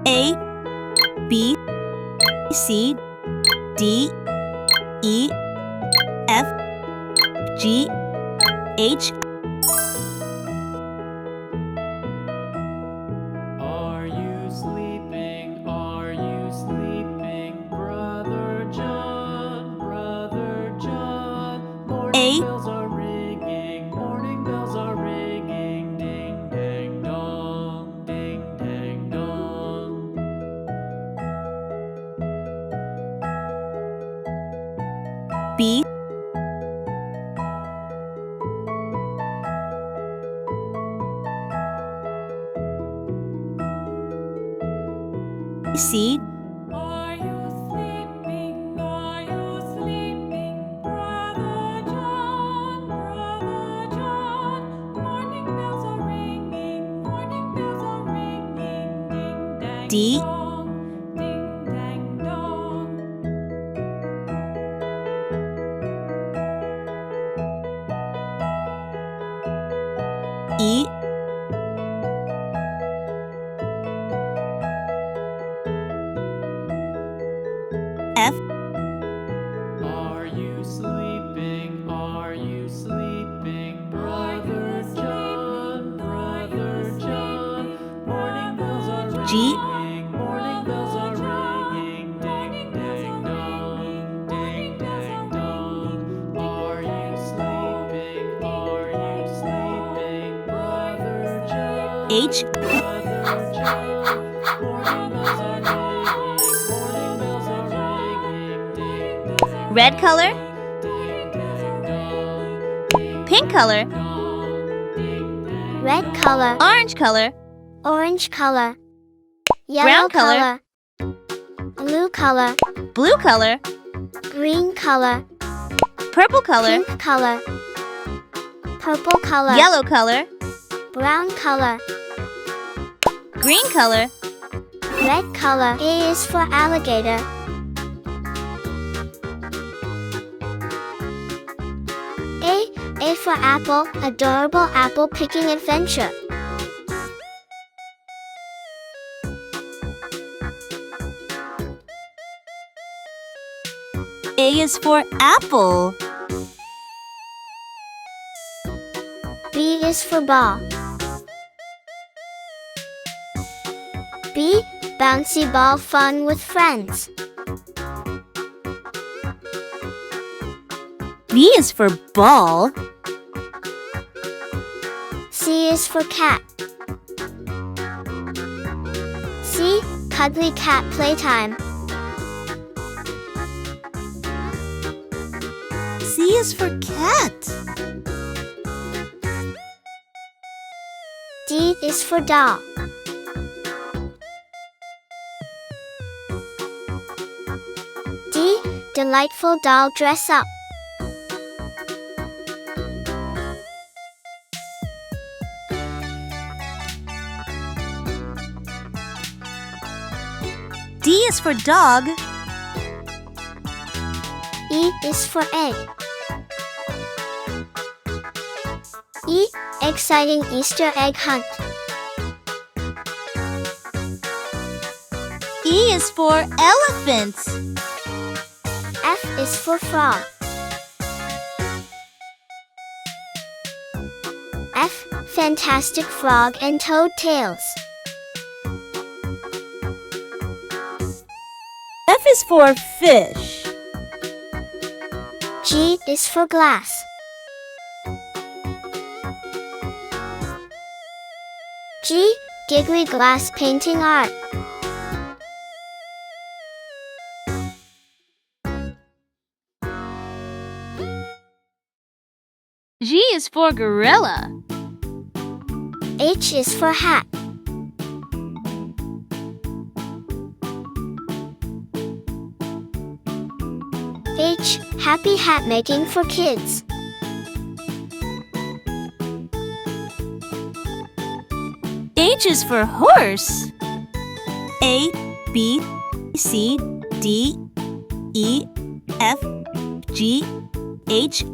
A, B, C, D, E, F, G, H. Are you sleeping? Are you sleeping, Brother John? Brother John. Morning bells are ringing. Morning bells are ringing. Ding dang dong. Ding dang dong. B, C, Are you sleeping? Are you sleeping, Brother John? Brother John. Morning bells are ringing. Morning bells are ringing. Ding dang D, dong. Ding dang dong. E, F, Are you sleeping? Are you sleeping, Brother John? Brother John. Morning bells are ringing. G, Morning bells are ringing. Ding dang dong. Ding dang dong. Are you sleeping? Are you sleeping, Brother John? H, Brother John. Morning bells are ringing. Morning bells are ringing. Ding dang. red color, pink color, red color, orange color, orange color, yellow brown color, blue color, blue color, green color, purple color, pink color, purple color, yellow color, brown color, green color. red color. A is for alligator. A for apple, adorable apple picking adventure. A is for apple. B is for ball. B, bouncy ball fun with friends. B is for ball. C is for cat. C, cuddly cat playtime. C is for cat. D is for doll. D, delightful doll dress up. D is for dog. E is for egg. E, exciting Easter egg hunt. E is for elephant. F is for frog. F, fantastic frog and toad tails. F is for fish. G is for glass. G, giggly glass painting art. G is for gorilla. H is for hat. H, happy hat making for kids. H is for horse. A, B, C, D, E, F, G, H.